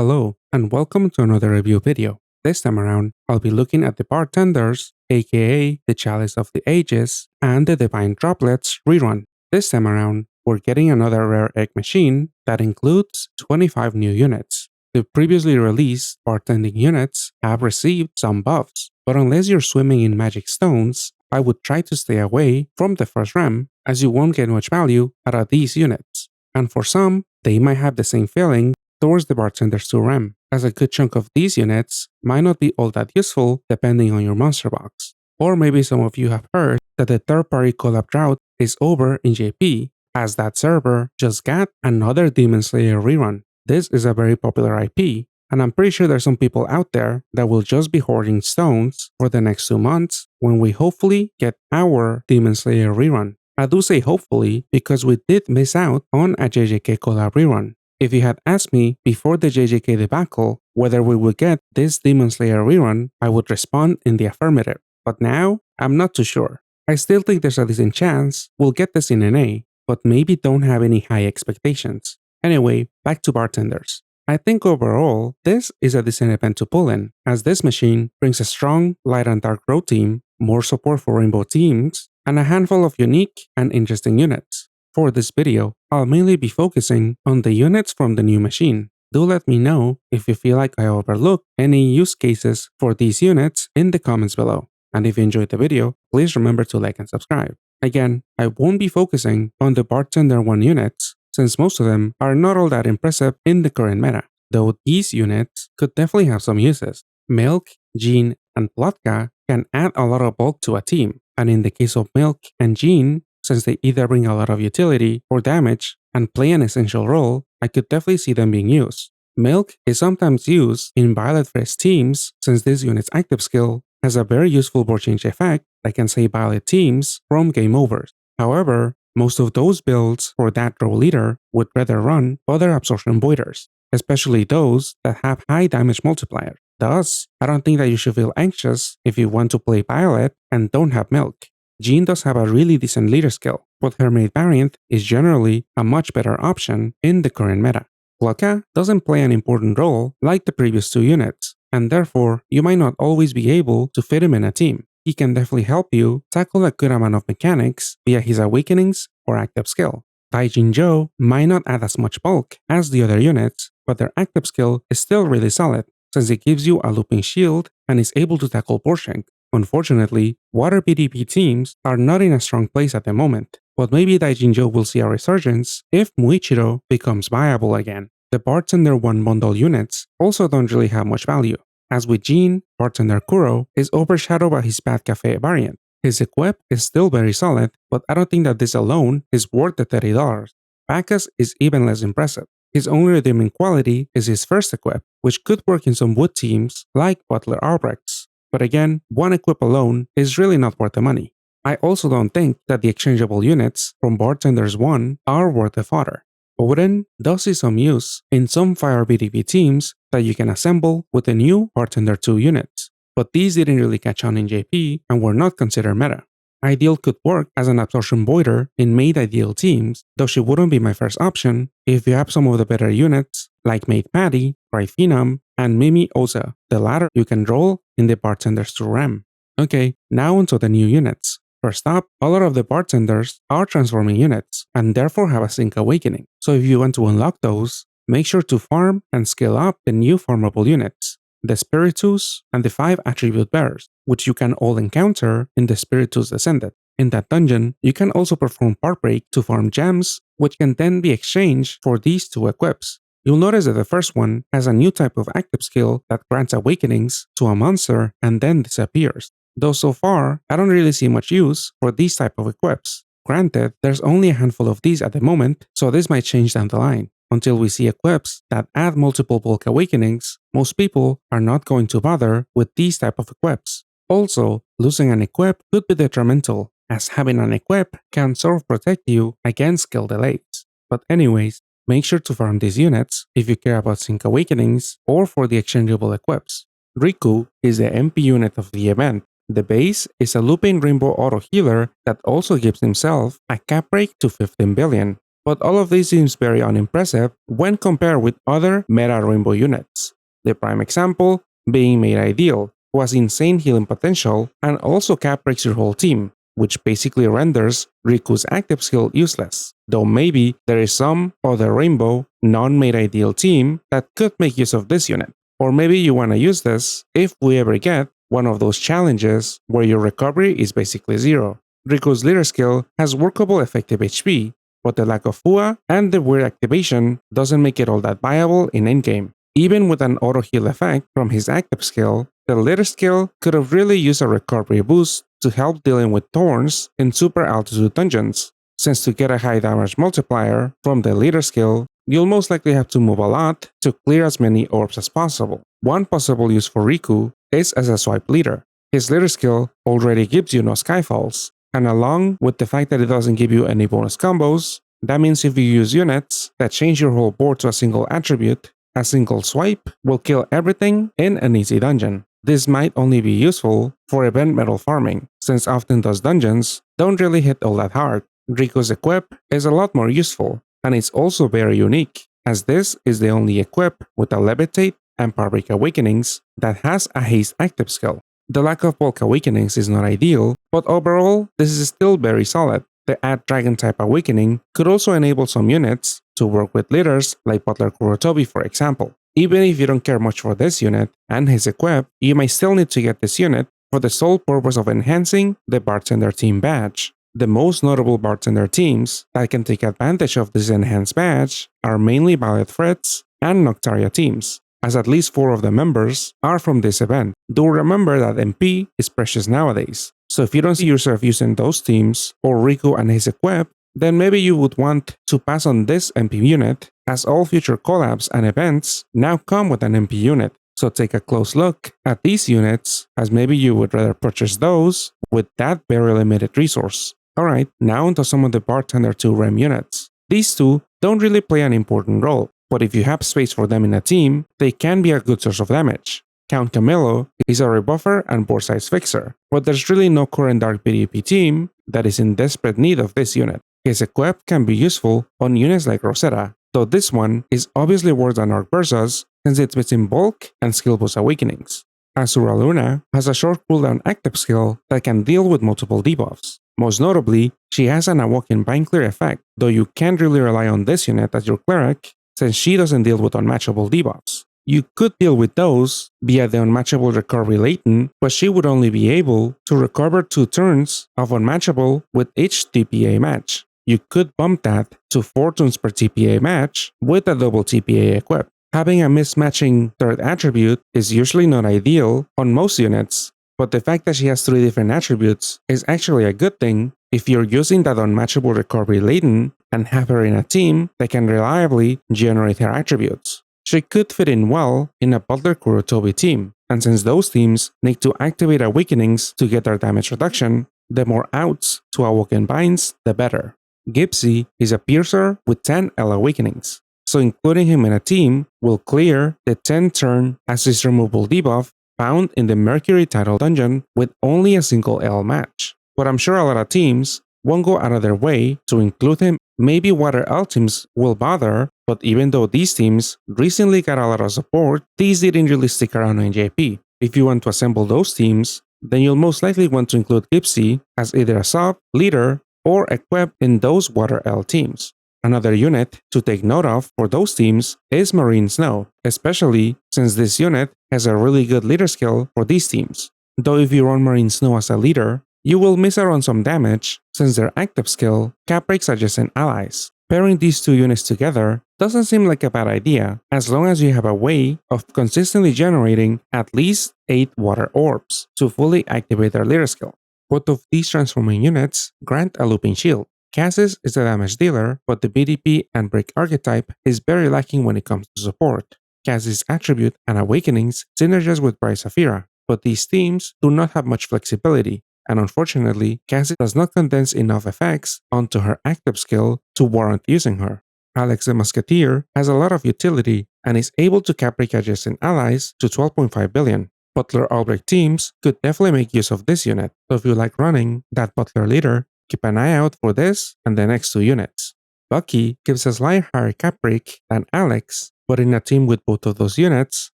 Hello, and welcome to another review video. This time around, I'll be looking at the Bartenders, aka the Chalice of the Ages, and the Divine Droplets rerun. This time around, we're getting another rare egg machine that includes 25 new units. The previously released bartending units have received some buffs, but unless you're swimming in magic stones, I would try to stay away from the first REM as you won't get much value out of these units. And for some, they might have the same feeling towards the Bartenders 2 REM, as a good chunk of these units might not be all that useful depending on your monster box. Or maybe some of you have heard that the third-party collab drought is over in JP, as that server just got another Demon Slayer rerun. This is a very popular IP, and I'm pretty sure there's some people out there that will just be hoarding stones for the next 2 months when we hopefully get our Demon Slayer rerun. I do say hopefully because we did miss out on a JJK collab rerun. If you had asked me before the JJK debacle whether we would get this Demon Slayer rerun, I would respond in the affirmative. But now, I'm not too sure. I still think there's a decent chance we'll get this in NA, but maybe don't have any high expectations. Anyway, back to Bartenders. I think overall, this is a decent event to pull in, as this machine brings a strong light and dark row team, more support for rainbow teams, and a handful of unique and interesting units. For this video, I'll mainly be focusing on the units from the new machine. Do let me know if you feel like I overlooked any use cases for these units in the comments below. And if you enjoyed the video, please remember to like and subscribe. Again, I won't be focusing on the Bartender 1 units, since most of them are not all that impressive in the current meta, though these units could definitely have some uses. Milk, Jean, and Plotka can add a lot of bulk to a team, and in the case of Milk and Jean, since they either bring a lot of utility or damage and play an essential role, I could definitely see them being used. Milk is sometimes used in Violet Fresh teams since this unit's active skill has a very useful board change effect that can save Violet teams from game overs. However, most of those builds for that row leader would rather run other absorption voiders, especially those that have high damage multiplier. Thus, I don't think that you should feel anxious if you want to play Violet and don't have Milk. Jean does have a really decent leader skill, but her maid variant is generally a much better option in the current meta. Plotka doesn't play an important role like the previous 2 units, and therefore you might not always be able to fit him in a team. He can definitely help you tackle a good amount of mechanics via his awakenings or active skill. Taijin Zhou might not add as much bulk as the other units, but their active skill is still really solid, since it gives you a looping shield and is able to tackle Borshenk. Unfortunately, water PvP teams are not in a strong place at the moment, but maybe Daijinjo will see a resurgence if Muichiro becomes viable again. The Bartender 1 bundle units also don't really have much value. As with Jean, Bartender Kuro is overshadowed by his Bad Cafe variant. His equip is still very solid, but I don't think that this alone is worth the $30. Bacchus is even less impressive. His only redeeming quality is his first equip, which could work in some wood teams like Butler Albrecht's. But again, one equip alone is really not worth the money. I also don't think that the exchangeable units from Bartenders 1 are worth the fodder. Odin does see some use in some fire BDB teams that you can assemble with the new Bartender 2 units, but these didn't really catch on in JP and were not considered meta. Ideal could work as an absorption voider in Maid Ideal teams, though she wouldn't be my first option if you have some of the better units like Maid Patty, Phynom, and Mimi Oza. The latter you can roll in the Bartenders 2 REM. Okay, now onto the new units. First up, a lot of the Bartenders are transforming units, and therefore have a Sync Awakening. So if you want to unlock those, make sure to farm and scale up the new farmable units, the Spiritus and the 5 Attribute Bearers, which you can all encounter in the Spiritus Descended. In that dungeon, you can also perform Part Break to farm gems, which can then be exchanged for these 2 equips. You'll notice that the first one has a new type of active skill that grants awakenings to a monster and then disappears. Though so far, I don't really see much use for these type of equips. Granted, there's only a handful of these at the moment, so this might change down the line. Until we see equips that add multiple bulk awakenings, most people are not going to bother with these type of equips. Also, losing an equip could be detrimental, as having an equip can sort of protect you against skill delays. But anyways, make sure to farm these units if you care about Sync Awakenings or for the exchangeable equips. Riku is the MP unit of the event. The base is a looping rainbow auto healer that also gives himself a cap break to 15 billion. but all of this seems very unimpressive when compared with other meta rainbow units. The prime example being Made Ideal, who has insane healing potential and also cap breaks your whole team, which basically renders Riku's active skill useless, though maybe there is some other rainbow non-Made Ideal team that could make use of this unit. Or maybe you want to use this if we ever get one of those challenges where your recovery is basically zero. Riku's leader skill has workable effective HP, but the lack of Fua and the weird activation doesn't make it all that viable in endgame. Even with an auto heal effect from his active skill, the leader skill could have really used a recovery boost to help dealing with thorns in super altitude dungeons, since to get a high damage multiplier from the leader skill, you'll most likely have to move a lot to clear as many orbs as possible. One possible use for Riku is as a swipe leader. His leader skill already gives you no skyfalls, and along with the fact that it doesn't give you any bonus combos, that means if you use units that change your whole board to a single attribute, a single swipe will kill everything in an easy dungeon. This might only be useful for event medal farming, since often those dungeons don't really hit all that hard. Riku's equip is a lot more useful, and it's also very unique, as this is the only equip with a Levitate and Powerbreak Awakenings that has a haste active skill. The lack of bulk awakenings is not ideal, but overall, this is still very solid. The Add Dragon type awakening could also enable some units to work with leaders like Butler Kurotobi, for example. Even if you don't care much for this unit and his equip, you may still need to get this unit for the sole purpose of enhancing the Bartender team badge. The most notable Bartender teams that can take advantage of this enhanced badge are mainly Fritz and Noctaria teams, as at least 4 of the members are from this event. Do remember that MP is precious nowadays, so if you don't see yourself using those teams or Riku and his equip, then maybe you would want to pass on this MP unit, as all future collabs and events now come with an MP unit. So take a close look at these units, as maybe you would rather purchase those with that very limited resource. Alright, now onto some of the Bartender 2 REM units. These two don't really play an important role, but if you have space for them in a team, they can be a good source of damage. Count Camelo is a rebuffer and board size fixer, but there's really no current Dark PvP team that is in desperate need of this unit. His equip can be useful on units like Rosetta, though this one is obviously worse than Arc Versus since it's missing bulk and skill boost awakenings. Azura Luna has a short cooldown active skill that can deal with multiple debuffs. Most notably, she has an Awoken Bind Clear effect, though you can't really rely on this unit as your cleric since she doesn't deal with unmatchable debuffs. You could deal with those via the unmatchable recovery Latent, but she would only be able to recover 2 turns of unmatchable with each TPA match. You could bump that to 4 turns per TPA match with a double TPA equip. Having a mismatching third attribute is usually not ideal on most units, but the fact that she has 3 different attributes is actually a good thing if you're using that unmatchable recovery Latent and have her in a team that can reliably generate her attributes. She could fit in well in a Butler Kurotobi team, and since those teams need to activate awakenings to get their damage reduction, the more outs to awoken binds, the better. Gipsy is a piercer with 10 L awakenings, so including him in a team will clear the 10-turn assist removal debuff found in the Mercury title dungeon with only a single L match. But I'm sure a lot of teams won't go out of their way to include him. Maybe Water L teams will bother, but even though these teams recently got a lot of support, these didn't really stick around in JP. If you want to assemble those teams, then you'll most likely want to include Gipsy as either a sub, leader, or equipped in those Water L teams. Another unit to take note of for those teams is Marine Snow, especially since this unit has a really good leader skill for these teams. Though if you run Marine Snow as a leader, you will miss out on some damage since their active skill cap breaks adjacent allies. Pairing these 2 units together doesn't seem like a bad idea as long as you have a way of consistently generating at least 8 water orbs to fully activate their leader skill. Both of these transforming units grant a looping shield. Cassis is a damage dealer, but the BDP and Break archetype is very lacking when it comes to support. Cassis' attribute and awakenings synergize with Bright Saphira, but these teams do not have much flexibility, and unfortunately, Cassis does not condense enough effects onto her active skill to warrant using her. Alex the Musketeer has a lot of utility and is able to cap break adjacent allies to 12.5 billion. Butler Albrecht teams could definitely make use of this unit, so if you like running that Butler leader, keep an eye out for this and the next 2 units. Bucky gives a slight higher cap break than Alex, but in a team with both of those units,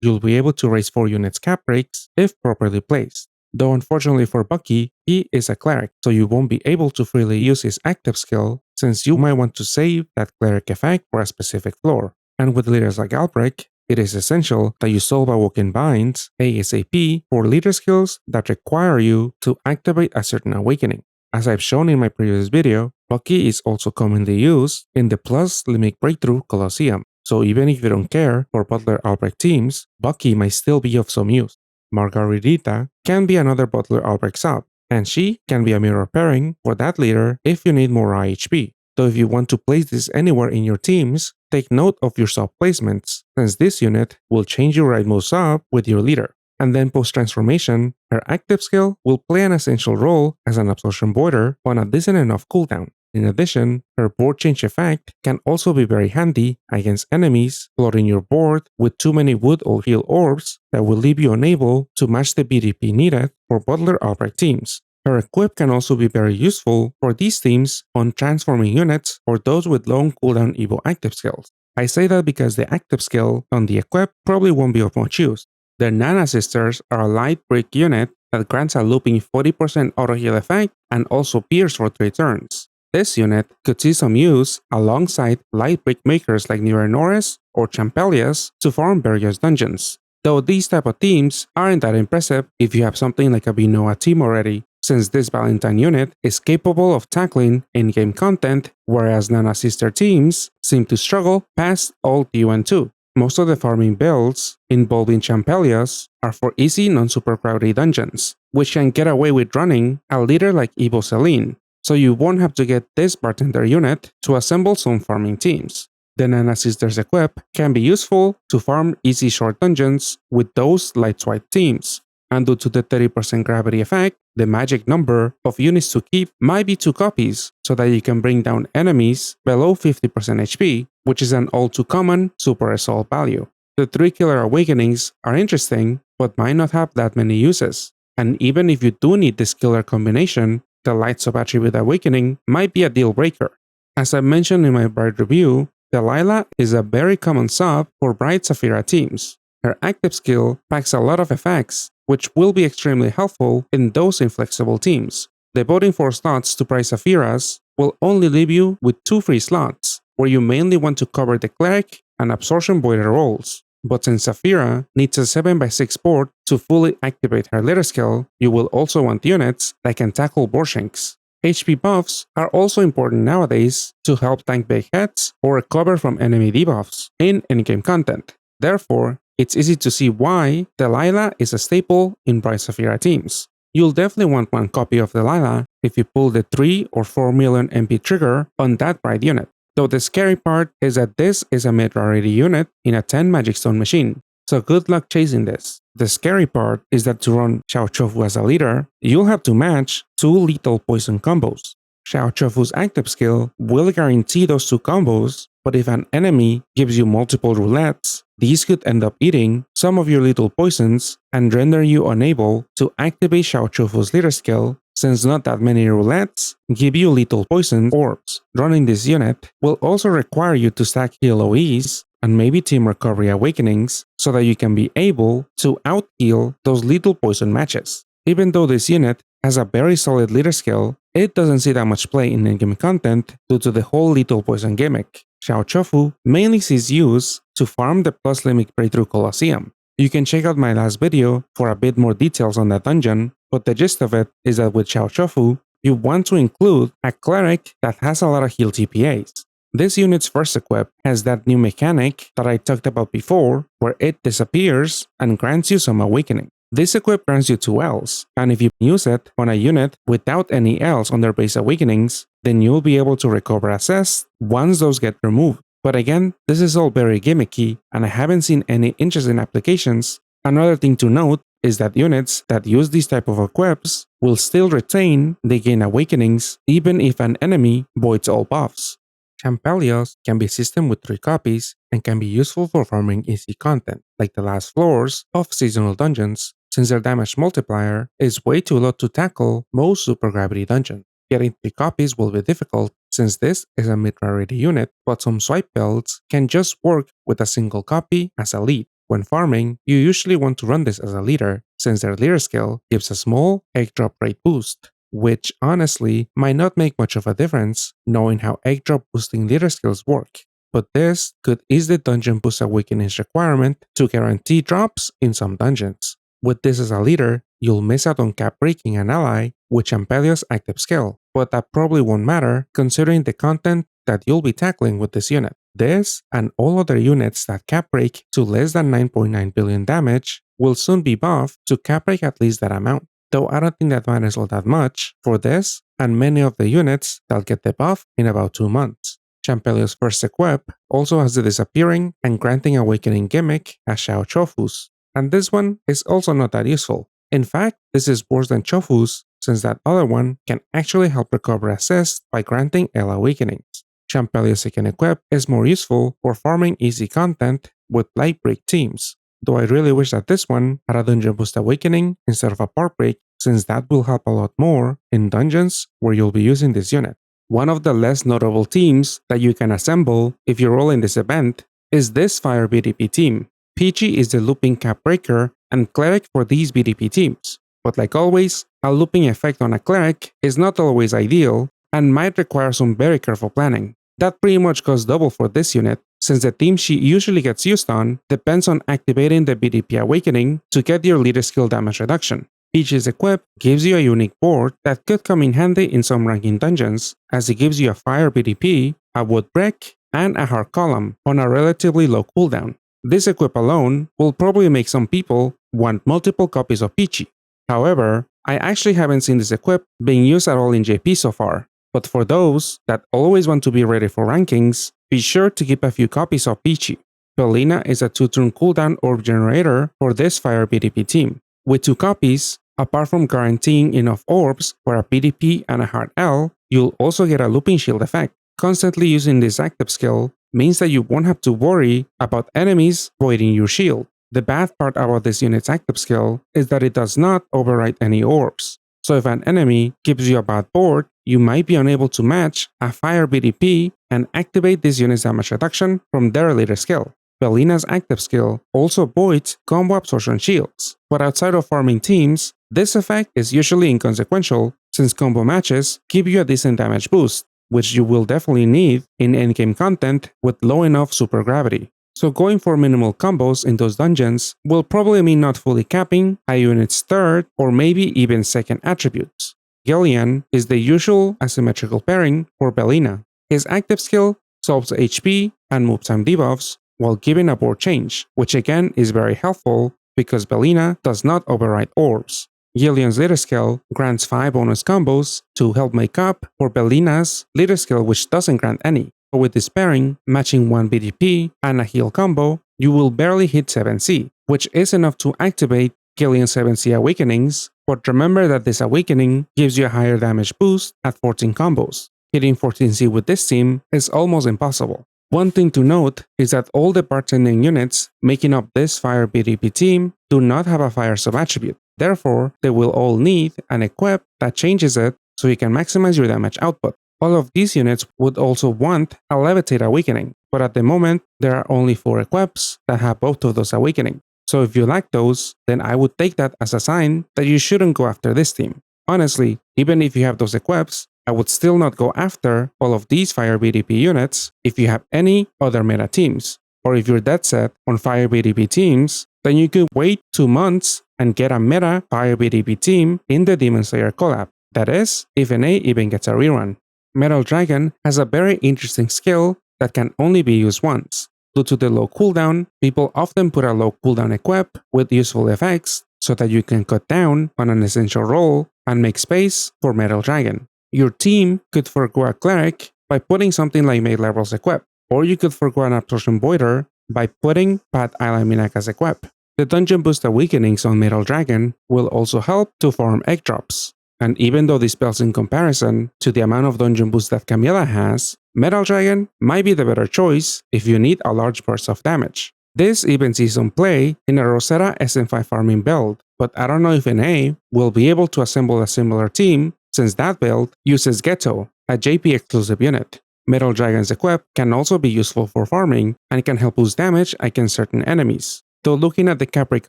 you'll be able to raise 4 units cap breaks if properly placed. Though unfortunately for Bucky, he is a cleric, so you won't be able to freely use his active skill since you might want to save that cleric effect for a specific floor. And with leaders like Albrecht, it is essential that you solve Awoken Binds ASAP for leader skills that require you to activate a certain awakening. As I've shown in my previous video, Bucky is also commonly used in the plus Limit Breakthrough Colosseum, so even if you don't care for Butler Albrecht teams, Bucky might still be of some use. Margaritita can be another Butler Albrecht sub, and she can be a mirror pairing for that leader if you need more IHP. Though if you want to place this anywhere in your teams, take note of your sub placements, since this unit will change your right mode sub with your leader. And then post-transformation, her active skill will play an essential role as an absorption voider on a decent enough cooldown. In addition, her board change effect can also be very handy against enemies flooding your board with too many wood or heal orbs that will leave you unable to match the BDP needed for Butler Albrecht teams. Her equip can also be very useful for these teams on transforming units or those with long cooldown Evo active skills. I say that because the active skill on the equip probably won't be of much use. The Nana Sisters are a light brick unit that grants a looping 40% auto heal effect and also pierce for 3 turns. This unit could see some use alongside light brick makers like Norris or Champelios to farm various dungeons. Though these type of teams aren't that impressive if you have something like a Binoa team already, since this Valentine unit is capable of tackling in-game content, whereas Nana Sister teams seem to struggle past Alt UN2. Most of the farming builds involving Champelios are for easy non-super crowded dungeons, which can get away with running a leader like Evo Saline, so you won't have to get this bartender unit to assemble some farming teams. The Nana Sisters equip can be useful to farm easy short dungeons with those light swipe teams, and due to the 30% gravity effect, the magic number of units to keep might be 2 copies so that you can bring down enemies below 50% HP, which is an all too common super assault value. The 3 killer awakenings are interesting but might not have that many uses, and even if you do need this killer combination, the light sub-attribute awakening might be a deal breaker. As I mentioned in my Bright review, Delilah is a very common sub for Bright Saphira teams. Her active skill packs a lot of effects, which will be extremely helpful in those inflexible teams. Devoting 4 slots to Bright Saphiras will only leave you with 2 free slots, where you mainly want to cover the Cleric and Absorption Voider roles. But since Saphira needs a 7x6 board to fully activate her leader skill, you will also want units that can tackle Borshinks. HP buffs are also important nowadays to help tank big heads or recover from enemy debuffs in in-game content. Therefore, it's easy to see why Delilah is a staple in Bright Saphira teams. You'll definitely want 1 copy of Delilah if you pull the 3 or 4 million MP trigger on that Bright unit. Though the scary part is that this is a mid-rarity unit in a 10 Magic Stone machine, so good luck chasing this. The scary part is that to run Shao Chufu as a leader, you'll have to match 2 lethal poison combos. Shao Chufu's active skill will guarantee those 2 combos, but if an enemy gives you multiple roulettes, these could end up eating some of your lethal poisons and render you unable to activate Shao Chufu's leader skill, since not that many roulettes give you lethal poison orbs. Running this unit will also require you to stack heal OEs and maybe team recovery awakenings so that you can be able to out-heal those lethal poison matches. Even though this unit has a very solid leader skill, it doesn't see that much play in in-game content due to the whole lethal poison gimmick. Shao Chufu mainly sees use to farm the plus limit breakthrough Colosseum. You can check out my last video for a bit more details on that dungeon, but the gist of it is that with Shao Chufu, you want to include a cleric that has a lot of heal TPAs. This unit's first equip has that new mechanic that I talked about before, where it disappears and grants you some awakening. This equip grants you 2 Ls, and if you use it on a unit without any Ls on their base awakenings, then you'll be able to recover assess once those get removed. But again, this is all very gimmicky, and I haven't seen any interesting applications. Another thing to note is that units that use these type of equips will still retain the gain awakenings even if an enemy voids all buffs. Champelios can be system with 3 copies and can be useful for farming easy content, like the last floors of seasonal dungeons, since their damage multiplier is way too low to tackle most super gravity dungeons. Getting 3 copies will be difficult since this is a mid-rarity unit, but some swipe builds can just work with a single copy as a lead. When farming, you usually want to run this as a leader, since their leader skill gives a small egg drop rate boost, which honestly might not make much of a difference knowing how egg drop boosting leader skills work. But this could ease the dungeon boost awakenings requirement to guarantee drops in some dungeons. With this as a leader, you'll miss out on cap breaking an ally with Champelios active skill, but that probably won't matter considering the content that you'll be tackling with this unit. This and all other units that cap break to less than 9.9 billion damage will soon be buffed to cap break at least that amount, though I don't think that matters all that much for this and many of the units that'll get the buff in about 2 months. Champelios' first equip also has the disappearing and granting awakening gimmick as Shao Chufu's, and this one is also not that useful. In fact, this is worse than Chufu's since that other one can actually help recover assist by granting L awakenings. Champelios' second equip is more useful for farming easy content with light break teams, though I really wish that this one had a dungeon boost awakening instead of a part break since that will help a lot more in dungeons where you'll be using this unit. One of the less notable teams that you can assemble if you roll in this event is this fire BDP team. Peechie is the looping cap breaker and cleric for these BDP teams, but like always, a looping effect on a cleric is not always ideal and might require some very careful planning. That pretty much goes double for this unit, since the team she usually gets used on depends on activating the BDP awakening to get your leader skill damage reduction. Peechie's equip gives you a unique board that could come in handy in some ranking dungeons, as it gives you a fire BDP, a wood brick, and a hard column on a relatively low cooldown. This equip alone will probably make some people want multiple copies of Peechie. However, I actually haven't seen this equip being used at all in JP so far, but for those that always want to be ready for rankings, be sure to keep a few copies of Peechie. Bellina is a 2-turn cooldown orb generator for this fire BDP team. With 2 copies, apart from guaranteeing enough orbs for a PDP and a hard L, you'll also get a looping shield effect. Constantly using this active skill means that you won't have to worry about enemies voiding your shield. The bad part about this unit's active skill is that it does not overwrite any orbs. So if an enemy gives you a bad board, you might be unable to match a fire BDP and activate this unit's damage reduction from their leader skill. Bellina's active skill also voids combo absorption shields, but outside of farming teams, this effect is usually inconsequential since combo matches give you a decent damage boost, which you will definitely need in endgame content with low enough super gravity. So going for minimal combos in those dungeons will probably mean not fully capping a unit's third or maybe even second attributes. Gileon is the usual asymmetrical pairing for Bellina. His active skill solves HP and move time debuffs while giving a board change, which again is very helpful because Bellina does not override orbs. Gileon's leader skill grants 5 bonus combos to help make up for Bellina's leader skill, which doesn't grant any. But with this pairing, matching 1 BDP and a heal combo, you will barely hit 7C, which is enough to activate Gileon's 7C awakenings, but remember that this awakening gives you a higher damage boost at 14 combos. Hitting 14C with this team is almost impossible. One thing to note is that all the bartending units making up this fire BDP team do not have a fire sub-attribute. Therefore, they will all need an equip that changes it so you can maximize your damage output. All of these units would also want a levitate awakening, but at the moment, there are only 4 equips that have both of those awakening. So if you lack those, then I would take that as a sign that you shouldn't go after this team. Honestly, even if you have those equips, I would still not go after all of these fire BDP units if you have any other meta teams. Or if you're dead set on fire BDP teams, then you could wait 2 months and get a meta fire BDP team in the Demon Slayer collab. That is, if an A even gets a rerun. Metal Dragon has a very interesting skill that can only be used once. Due to the low cooldown, people often put a low cooldown equip with useful effects so that you can cut down on an essential role and make space for Metal Dragon. Your team could forgo a cleric by putting something like mid-level's equip, or you could forgo an absorption voider by putting Pat Island Minaka's equip. The dungeon boost awakenings on Metal Dragon will also help to farm egg drops. And even though this pales in comparison to the amount of dungeon boost that Camilla has, Metal Dragon might be the better choice if you need a large burst of damage. This even sees some play in a Rosetta SM5 farming build, but I don't know if NA will be able to assemble a similar team since that build uses Ghetto, a JP exclusive unit. Metal Dragon's equip can also be useful for farming and can help boost damage against certain enemies. Though looking at the cap break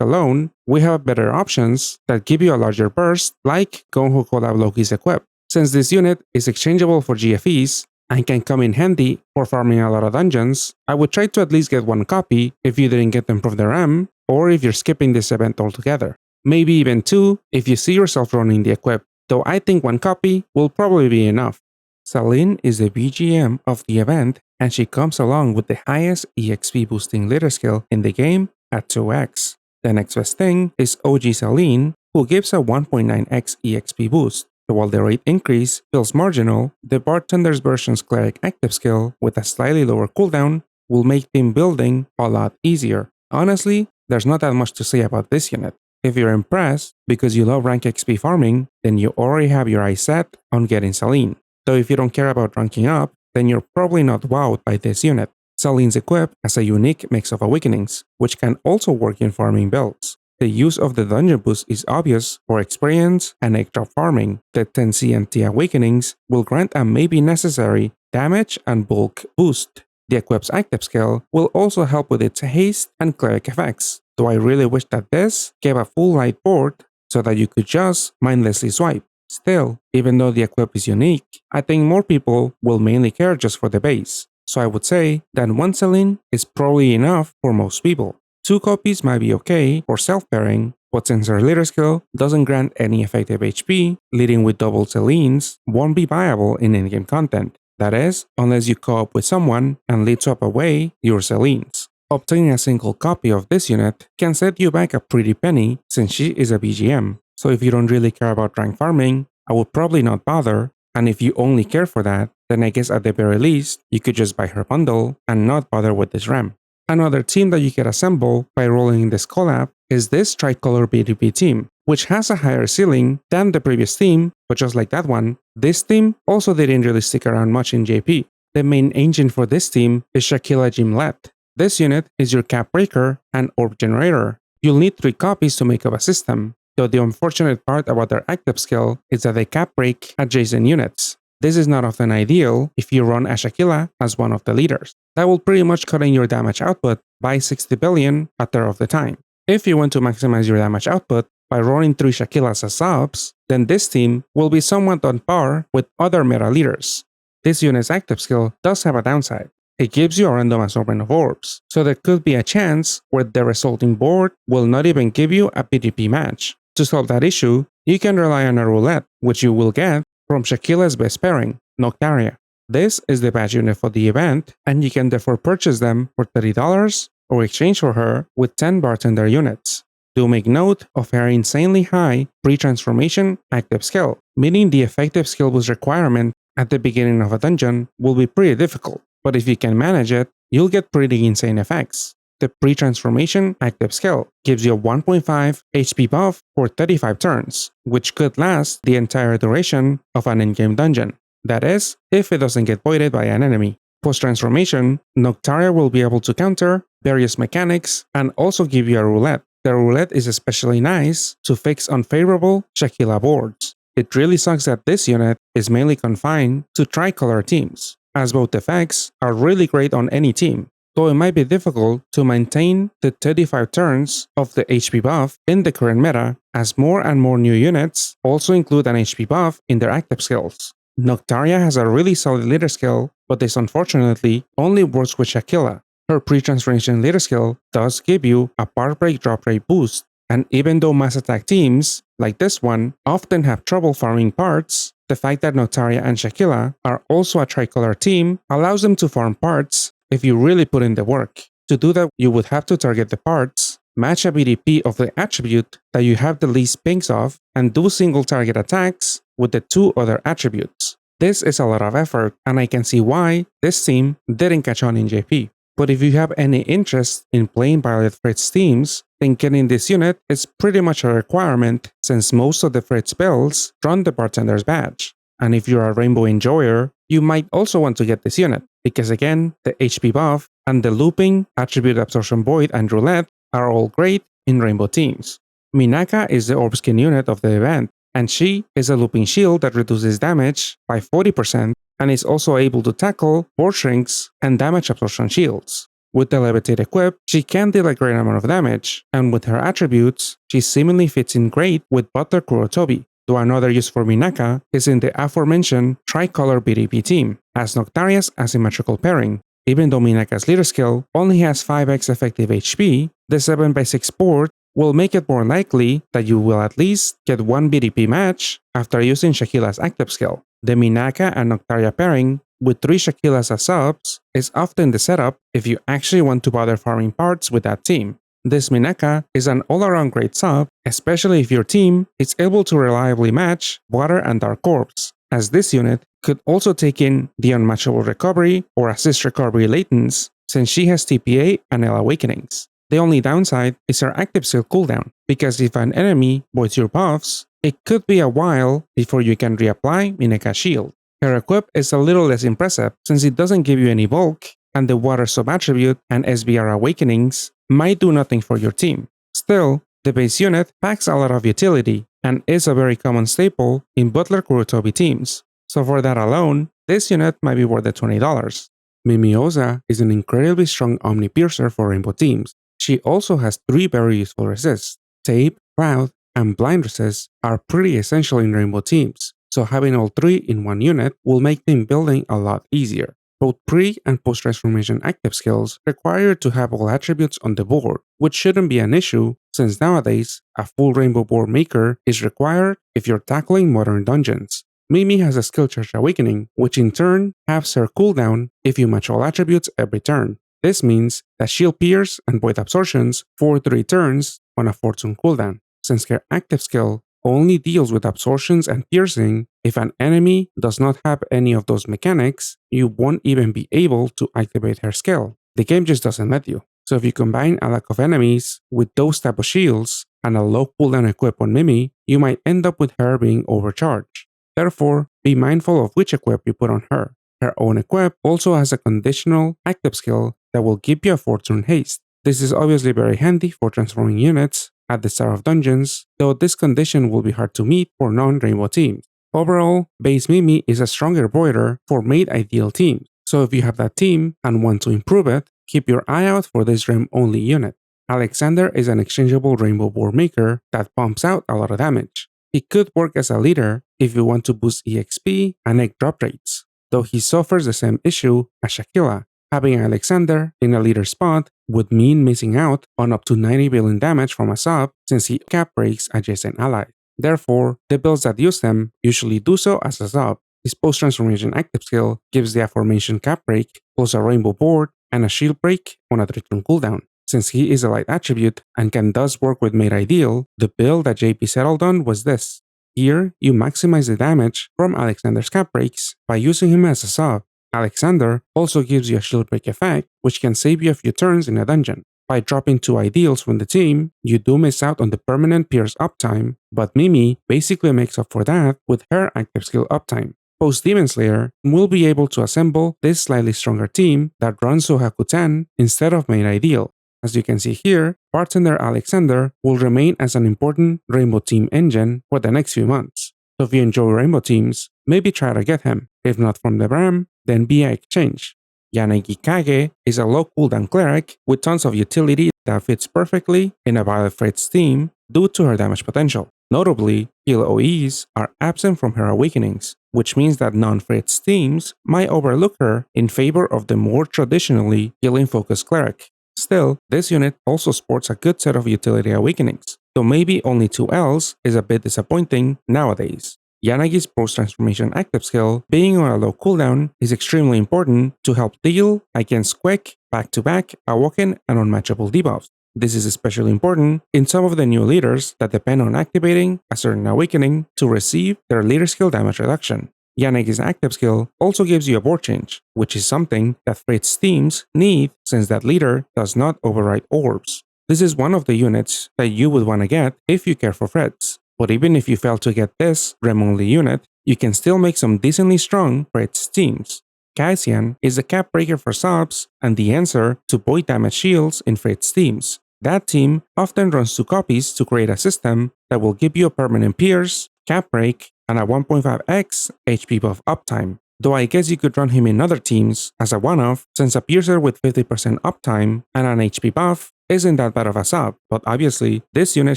alone, we have better options that give you a larger burst like Gonho Collab Loki's equip. Since this unit is exchangeable for GFEs and can come in handy for farming a lot of dungeons, I would try to at least get one copy if you didn't get them from the REM or if you're skipping this event altogether. Maybe even two if you see yourself running the equip, though I think one copy will probably be enough. Saline is the BGM of the event and she comes along with the highest EXP boosting leader skill in the game at 2x. The next best thing is OG Saline, who gives a 1.9x EXP boost. So while the rate increase feels marginal, the Bartender's version's cleric active skill with a slightly lower cooldown will make team building a lot easier. Honestly, there's not that much to say about this unit. If you're impressed because you love rank XP farming, then you already have your eyes set on getting Saline. Though if you don't care about ranking up, then you're probably not wowed by this unit. Saline's equip has a unique mix of awakenings, which can also work in farming builds. The use of the dungeon boost is obvious for experience and egg drop farming. The 10 CNT awakenings will grant a maybe necessary damage and bulk boost. The equip's active skill will also help with its haste and cleric effects, though I really wish that this gave a full light board so that you could just mindlessly swipe. Still, even though the equip is unique, I think more people will mainly care just for the base. So I would say that one Saline is probably enough for most people. 2 copies might be okay for self-pairing, but since her leader skill doesn't grant any effective HP, leading with double Salines won't be viable in in-game content. That is, unless you co-op with someone and lead swap away your Salines. Obtaining a single copy of this unit can set you back a pretty penny since she is a BGM. So if you don't really care about rank farming, I would probably not bother, and if you only care for that, then I guess at the very least, you could just buy her bundle and not bother with this REM. Another team that you can assemble by rolling in this collab is this tricolor BDP team, which has a higher ceiling than the previous team, but just like that one, this team also didn't really stick around much in JP. The main engine for this team is Shaquila Jimlette. This unit is your cap breaker and orb generator. You'll need 3 copies to make up a system, though the unfortunate part about their active skill is that they cap break adjacent units. This is not often ideal if you run a Shaquila as one of the leaders. That will pretty much cut in your damage output by 60 billion a third of the time. If you want to maximize your damage output by running 3 Shaquilas as subs, then this team will be somewhat on par with other meta leaders. This unit's active skill does have a downside. It gives you a random assortment of orbs, so there could be a chance where the resulting board will not even give you a PvP match. To solve that issue, you can rely on a roulette, which you will get from Shaquila's best pairing, Noctaria. This is the badge unit for the event, and you can therefore purchase them for $30 or exchange for her with 10 bartender units. Do make note of her insanely high pre-transformation active skill, meaning the effective skill boost requirement at the beginning of a dungeon will be pretty difficult, but if you can manage it, you'll get pretty insane effects. The pre-transformation active skill gives you a 1.5 HP buff for 35 turns, which could last the entire duration of an in-game dungeon. That is, if it doesn't get voided by an enemy. Post-transformation, Noctaria will be able to counter various mechanics and also give you a roulette. The roulette is especially nice to fix unfavorable Shaquila boards. It really sucks that this unit is mainly confined to tricolor teams, as both effects are really great on any team, though it might be difficult to maintain the 35 turns of the HP buff in the current meta, as more and more new units also include an HP buff in their active skills. Noctaria has a really solid leader skill, but this unfortunately only works with Shaquila. Her pre-transformation leader skill does give you a part break drop rate boost, and even though mass attack teams, like this one, often have trouble farming parts, the fact that Noctaria and Shaquila are also a tricolor team allows them to farm parts if you really put in the work. To do that, you would have to target the parts, match a BDP of the attribute that you have the least pings of, and do single target attacks with the 2 other attributes. This is a lot of effort, and I can see why this team didn't catch on in JP. But if you have any interest in playing Violet Fritz teams, then getting this unit is pretty much a requirement since most of the Fritz builds run the Bartender's badge. And if you're a Rainbow enjoyer, you might also want to get this unit, because again, the HP buff and the looping, attribute absorption void, and roulette are all great in Rainbow teams. Minaka is the orb skin unit of the event, and she is a looping shield that reduces damage by 40% and is also able to tackle board shrinks and damage absorption shields. With the Levitate equipped, she can deal a great amount of damage, and with her attributes, she seemingly fits in great with Butler Kurotobi, though another use for Minaka is in the aforementioned tricolor BDP team, as Noctaria's asymmetrical pairing. Even though Minaka's leader skill only has 5x effective HP, the 7x6 board will make it more likely that you will at least get one BDP match after using Shaquila's active skill. The Minaka and Noctaria pairing with 3 Shaquilas as subs is often the setup if you actually want to bother farming parts with that team. This Minaka is an all-around great sub, especially if your team is able to reliably match Water and Dark Corps, as this unit could also take in the unmatchable recovery or assist recovery latents since she has TPA and L Awakenings. The only downside is her active skill cooldown, because if an enemy voids your buffs, it could be a while before you can reapply Minaka's shield. Her equip is a little less impressive since it doesn't give you any bulk, and the Water sub-attribute and SBR Awakenings might do nothing for your team. Still, the base unit packs a lot of utility and is a very common staple in Butler Kurotobi teams, so for that alone, this unit might be worth the $20. Mimiosa is an incredibly strong Omni Piercer for Rainbow teams. She also has 3 very useful resists. Tape, Cloud, and Blind resists are pretty essential in Rainbow teams, so having all 3 in one unit will make team building a lot easier. Both pre- and post-transformation active skills require to have all attributes on the board, which shouldn't be an issue since nowadays a full Rainbow board maker is required if you're tackling modern dungeons. Mimi has a skill charge awakening, which in turn halves her cooldown if you match all attributes every turn. This means that she'll pierce and void absorptions for 3 turns on a fortune cooldown, since her active skill only deals with absorptions and piercing. If an enemy does not have any of those mechanics, you won't even be able to activate her skill. The game just doesn't let you. So if you combine a lack of enemies with those type of shields and a low cooldown equip on Mimi, you might end up with her being overcharged. Therefore, be mindful of which equip you put on her. Her own equip also has a conditional active skill that will give you a fortune haste. This is obviously very handy for transforming units at the start of dungeons, though this condition will be hard to meet for non-Rainbow teams. Overall, base Mimi is a stronger voider for made ideal teams, so if you have that team and want to improve it, keep your eye out for this REM only unit. Alexander is an exchangeable Rainbow board maker that pumps out a lot of damage. He could work as a leader if you want to boost EXP and egg drop rates, though he suffers the same issue as Shaquila. Having Alexander in a leader spot would mean missing out on up to 90 billion damage from a sub since he cap breaks adjacent allies. Therefore, the builds that use them usually do so as a sub. His post-transformation active skill gives the aforementioned cap break plus a rainbow board and a shield break on a 3-turn cooldown. Since he is a light attribute and can thus work with Made Ideal, the build that JP settled on was this. Here, you maximize the damage from Alexander's cap breaks by using him as a sub. Alexander also gives you a shield break effect, which can save you a few turns in a dungeon. By dropping 2 ideals from the team, you do miss out on the permanent Pierce uptime, but Mimi basically makes up for that with her active skill uptime. Post Demon Slayer will be able to assemble this slightly stronger team that runs Sohaku 10 instead of Made Ideal. As you can see here, Bartender Alexander will remain as an important Rainbow team engine for the next few months. So if you enjoy Rainbow teams, maybe try to get him. If not from the REM, then via exchange. Yanagi Kage is a low cooldown cleric with tons of utility that fits perfectly in a Violet Fritz team due to her damage potential. Notably, heal OEs are absent from her awakenings, which means that non-Fritz teams might overlook her in favor of the more traditionally healing-focused cleric. Still, this unit also sports a good set of utility awakenings, though maybe only 2 Ls is a bit disappointing nowadays. Yanagi's post-transformation active skill, being on a low cooldown, is extremely important to help deal against quick, back-to-back, awoken, and unmatchable debuffs. This is especially important in some of the new leaders that depend on activating a certain awakening to receive their leader skill damage reduction. Yanagi's active skill also gives you a board change, which is something that Fritz teams need since that leader does not override orbs. This is one of the units that you would want to get if you care for Fritz. But even if you fail to get this REM-only unit, you can still make some decently strong Fritz teams. Cassian is the cap breaker for subs and the answer to void damage shields in Fritz teams. That team often runs 2 copies to create a system that will give you a permanent pierce cap break, and a 1.5x HP buff uptime. Though I guess you could run him in other teams as a one-off, since a piercer with 50% uptime and an HP buff isn't that bad of a sub, but obviously this unit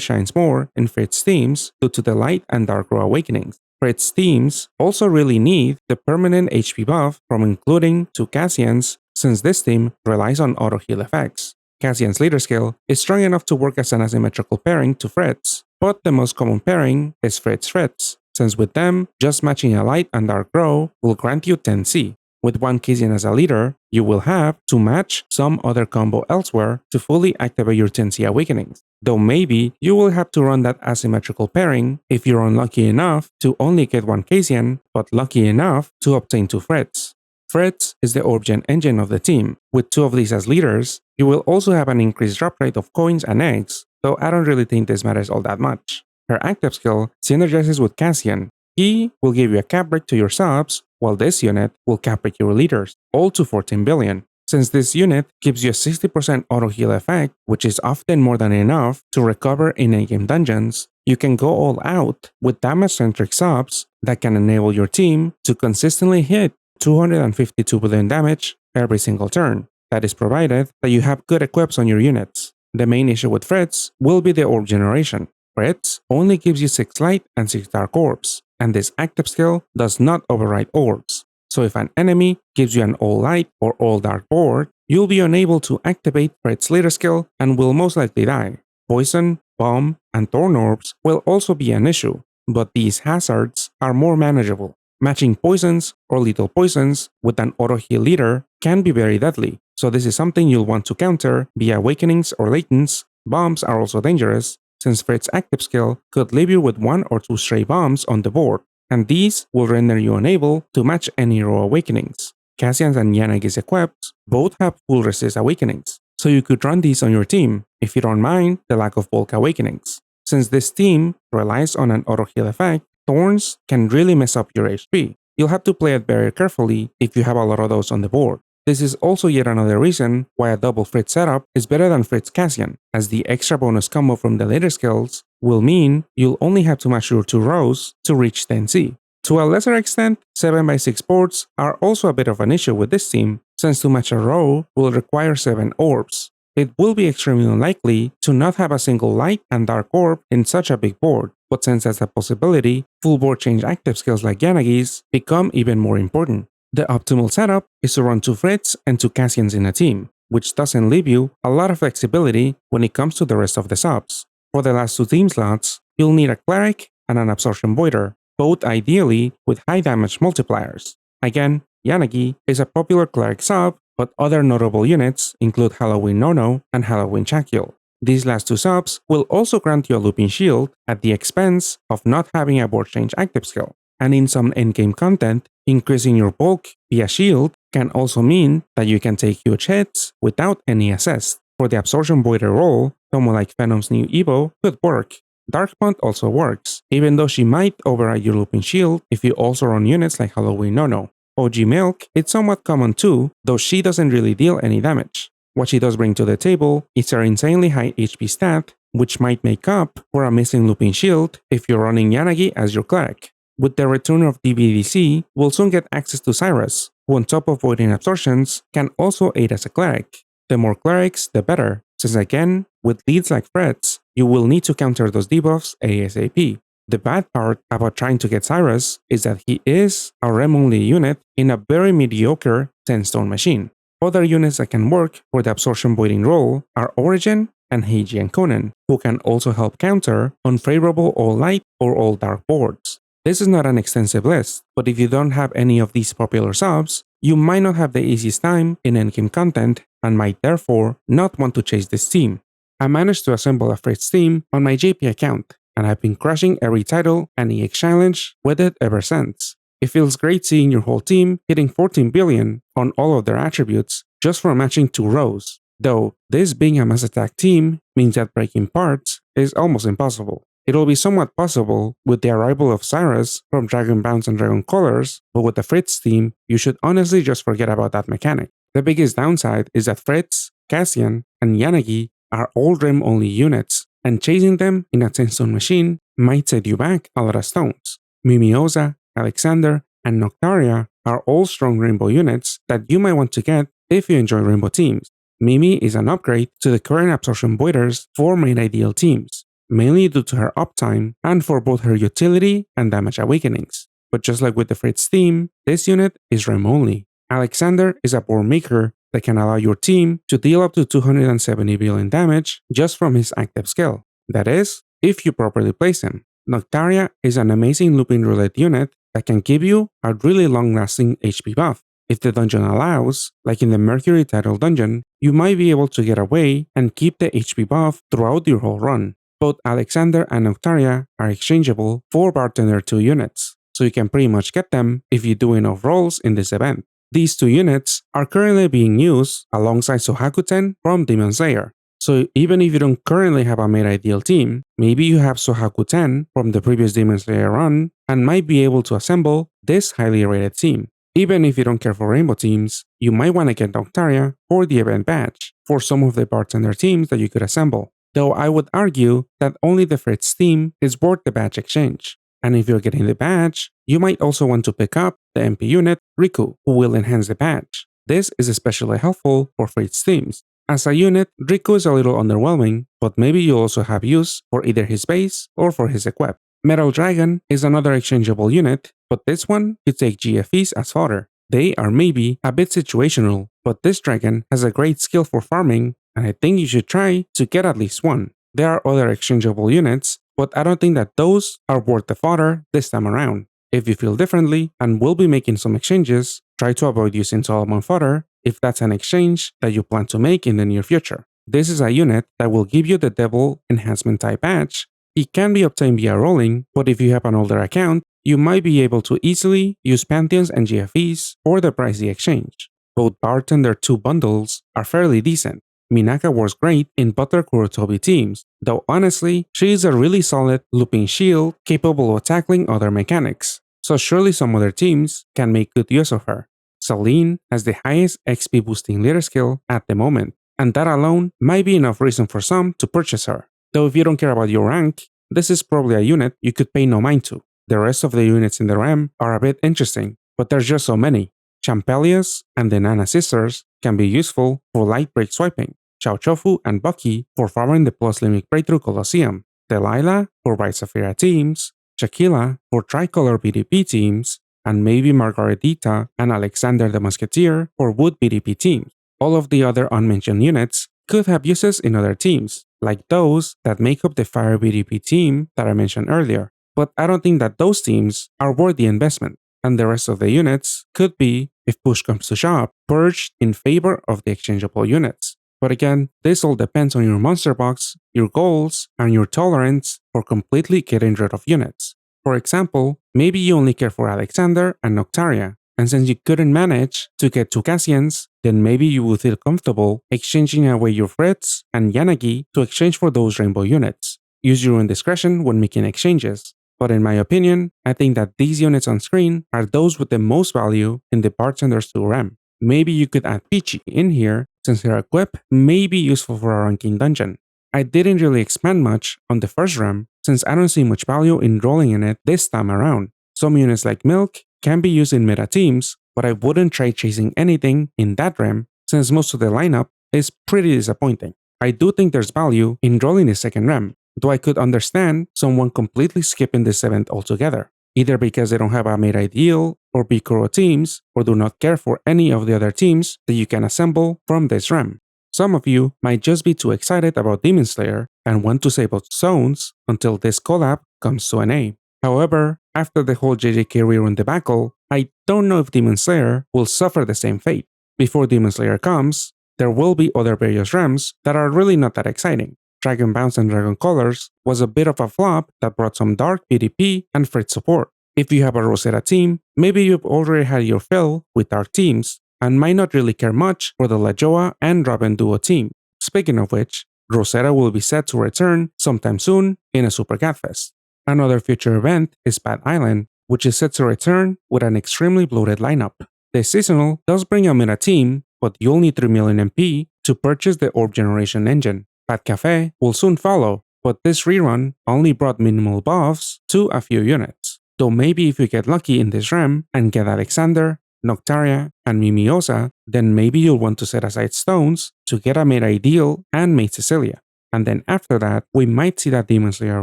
shines more in Fritz teams due to the light and dark row awakenings. Fritz teams also really need the permanent HP buff from including 2 Cassians, since this team relies on auto heal effects. Cassian's leader skill is strong enough to work as an asymmetrical pairing to Fritz, but the most common pairing is Fritz, since with them, just matching a light and dark row will grant you 10C. With 1 Cassian as a leader, you will have to match some other combo elsewhere to fully activate your 10C awakenings, though maybe you will have to run that asymmetrical pairing if you're unlucky enough to only get 1 Cassian, but lucky enough to obtain 2 Fritz. Fritz is the orb gen engine of the team. With 2 of these as leaders, you will also have an increased drop rate of coins and eggs, though I don't really think this matters all that much. Her active skill synergizes with Cassian. He will give you a cap break to your subs, while this unit will cap break your leaders, all to 14 billion. Since this unit gives you a 60% auto heal effect, which is often more than enough to recover in in-game dungeons, you can go all out with damage-centric subs that can enable your team to consistently hit 252 billion damage every single turn. That is provided that you have good equips on your units. The main issue with Fritz will be the orb generation. Fritz only gives you 6 light and 6 dark orbs, and this active skill does not override orbs. So if an enemy gives you an all light or all dark board, you'll be unable to activate Fritz's leader skill and will most likely die. Poison, bomb, and thorn orbs will also be an issue, but these hazards are more manageable. Matching poisons or lethal poisons with an auto heal leader can be very deadly, so this is something you'll want to counter via awakenings or latents. Bombs are also dangerous, since Fritz's active skill could leave you with 1 or 2 stray bombs on the board, and these will render you unable to match any row awakenings. Cassian's and Yanagi's equips both have full resist awakenings, so you could run these on your team if you don't mind the lack of bulk awakenings. Since this team relies on an auto heal effect, thorns can really mess up your HP. You'll have to play it very carefully if you have a lot of those on the board. This is also yet another reason why a double Fritz setup is better than Fritz Cassian, as the extra bonus combo from the later skills will mean you'll only have to match your 2 rows to reach 10C. To a lesser extent, 7x6 boards are also a bit of an issue with this team, since to match a row will require 7 orbs. It will be extremely unlikely to not have a single light and dark orb in such a big board, but since that's a possibility, full board change active skills like Yanagi's become even more important. The optimal setup is to run 2 Fritz and 2 Cassians in a team, which doesn't leave you a lot of flexibility when it comes to the rest of the subs. For the last 2 team slots, you'll need a Cleric and an Absorption Voider, both ideally with high damage multipliers. Again, Yanagi is a popular Cleric sub, but other notable units include Halloween Nono and Halloween Shaquille. These last 2 subs will also grant you a looping shield at the expense of not having a board change active skill. And in some endgame content, increasing your bulk via shield can also mean that you can take huge hits without any assist. For the Absorption Voider role, someone like Venom's new Evo could work. Dark Punt also works, even though she might override your looping shield if you also run units like Halloween Nono. OG Milk is somewhat common too, though she doesn't really deal any damage. What she does bring to the table is her insanely high HP stat, which might make up for a missing looping shield if you're running Yanagi as your Cleric. With the return of DBDC, we'll soon get access to Cyrus, who on top of voiding absorptions, can also aid as a Cleric. The more Clerics, the better, since again, with leads like Fritz, you will need to counter those debuffs ASAP. The bad part about trying to get Cyrus is that he is a REM-only unit in a very mediocre 10-stone machine. Other units that can work for the absorption voiding role are Origin and Heiji and Conan, who can also help counter unfavorable all-light or all-dark boards. This is not an extensive list, but if you don't have any of these popular subs, you might not have the easiest time in endgame content and might therefore not want to chase this team. I managed to assemble a Fritz team on my JP account, and I've been crushing every title and EX challenge with it ever since. It feels great seeing your whole team hitting 14 billion on all of their attributes just for matching 2 rows, though this being a mass attack team means that breaking parts is almost impossible. It'll be somewhat possible with the arrival of Cyrus from Dragon Bounce and Dragon Colors, but with the Fritz team, you should honestly just forget about that mechanic. The biggest downside is that Fritz, Cassian, and Yanagi are all REM-only units, and chasing them in a 10-stone machine might set you back a lot of stones. Mimiosa, Alexander, and Noctaria are all strong rainbow units that you might want to get if you enjoy rainbow teams. Mimi is an upgrade to the current absorption voiders for main ideal teams, mainly due to her uptime and for both her utility and damage awakenings. But just like with the Fritz theme, this unit is REM only. Alexander is a board maker that can allow your team to deal up to 270 billion damage just from his active skill. That is, if you properly place him. Noctaria is an amazing looping roulette unit that can give you a really long-lasting HP buff. If the dungeon allows, like in the Mercury title dungeon, you might be able to get away and keep the HP buff throughout your whole run. Both Alexander and Noctaria are exchangeable for Bartender 2 units, so you can pretty much get them if you do enough rolls in this event. These two units are currently being used alongside Sohakuten from Demon Slayer. So even if you don't currently have a made ideal team, maybe you have Sohakuten from the previous Demon Slayer run and might be able to assemble this highly rated team. Even if you don't care for rainbow teams, you might want to get Noctaria for the event badge for some of the bartender teams that you could assemble. Though I would argue that only the Fritz team is worth the badge exchange. And if you're getting the badge, you might also want to pick up the MP unit Riku, who will enhance the badge. This is especially helpful for Fritz teams. As a unit, Riku is a little underwhelming, but maybe you also have use for either his base or for his equip. Metal Dragon is another exchangeable unit, but this one you take GFEs as fodder. They are maybe a bit situational, but this dragon has a great skill for farming, and I think you should try to get at least one. There are other exchangeable units, but I don't think that those are worth the fodder this time around. If you feel differently and will be making some exchanges, try to avoid using Solomon fodder if that's an exchange that you plan to make in the near future. This is a unit that will give you the Devil Enhancement type badge. It can be obtained via rolling, but if you have an older account, you might be able to easily use Pantheons and GFEs for the pricey exchange. Both Bartender 2 bundles are fairly decent. Minaka works great in Butter Kurotobi teams, though honestly, she is a really solid looping shield capable of tackling other mechanics, so surely some other teams can make good use of her. Saline has the highest XP boosting leader skill at the moment, and that alone might be enough reason for some to purchase her. Though if you don't care about your rank, this is probably a unit you could pay no mind to. The rest of the units in the REM are a bit interesting, but there's just so many. Champelios and the Nana sisters can be useful for light break swiping. Shao Chufu and Bucky for farming the plus limit breakthrough Colosseum. Delilah for Bright Sapphire teams. Shaquila for tricolor BDP teams. And maybe Margaretita and Alexander the Musketeer for Wood BDP teams. All of the other unmentioned units could have uses in other teams, like those that make up the Fire BDP team that I mentioned earlier. But I don't think that those teams are worth the investment, and the rest of the units could be, if push comes to shove, purged in favor of the exchangeable units. But again, this all depends on your monster box, your goals, and your tolerance for completely getting rid of units. For example, maybe you only care for Alexander and Noctaria, and since you couldn't manage to get 2 Cassians, then maybe you will feel comfortable exchanging away your Fritz and Yanagi to exchange for those rainbow units. Use your own discretion when making exchanges. But in my opinion, I think that these units on screen are those with the most value in the Bartenders 2 REM. Maybe you could add Peechie in here since her equip may be useful for a ranking dungeon. I didn't really expand much on the first REM since I don't see much value in rolling in it this time around. Some units like Milk can be used in meta teams, but I wouldn't try chasing anything in that REM since most of the lineup is pretty disappointing. I do think there's value in rolling the second REM, though I could understand someone completely skipping this event altogether, either because they don't have a made ideal or Bikoro teams or do not care for any of the other teams that you can assemble from this REM. Some of you might just be too excited about Demon Slayer and want to save up zones until this collab comes to an end. However, after the whole JJK rerun debacle, I don't know if Demon Slayer will suffer the same fate. Before Demon Slayer comes, there will be other various REMs that are really not that exciting. Dragon Bounce and Dragon Colors was a bit of a flop that brought some dark PvP and Fritz support. If you have a Rosetta team, maybe you've already had your fill with dark teams and might not really care much for the Lajoa and Robin Duo team. Speaking of which, Rosetta will be set to return sometime soon in a Super Catfest. Another future event is Bat Island, which is set to return with an extremely bloated lineup. The seasonal does bring a meta team, but you'll need 3 million MP to purchase the Orb Generation engine. Bat Cafe will soon follow, but this rerun only brought minimal buffs to a few units. Though maybe if you get lucky in this REM and get Alexander, Noctaria, and Mimiosa, then maybe you'll want to set aside stones to get a Mate Ideal and Mate Cecilia. And then after that, we might see that Demon Slayer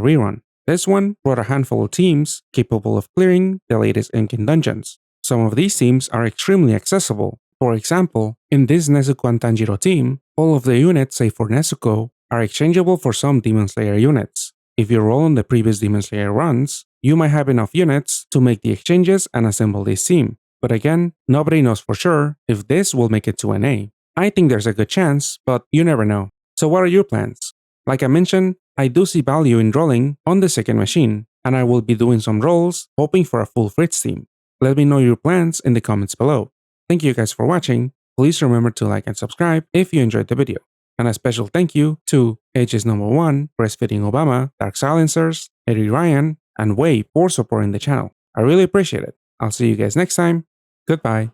rerun. This one brought a handful of teams capable of clearing the latest Imkin dungeons. Some of these teams are extremely accessible. For example, in this Nezuko and Tanjiro team, all of the units save for Nezuko are exchangeable for some Demon Slayer units. If you roll on the previous Demon Slayer runs, you might have enough units to make the exchanges and assemble this team. But again, nobody knows for sure if this will make it to NA. I think there's a good chance, but you never know. So what are your plans? Like I mentioned, I do see value in rolling on the second machine, and I will be doing some rolls hoping for a full Fritz team. Let me know your plans in the comments below. Thank you guys for watching. Please remember to like and subscribe if you enjoyed the video. And a special thank you to Ages Number 1, Breastfeeding Obama, Dark Silencers, Eddie Ryan, and Way for supporting the channel. I really appreciate it. I'll see you guys next time. Goodbye.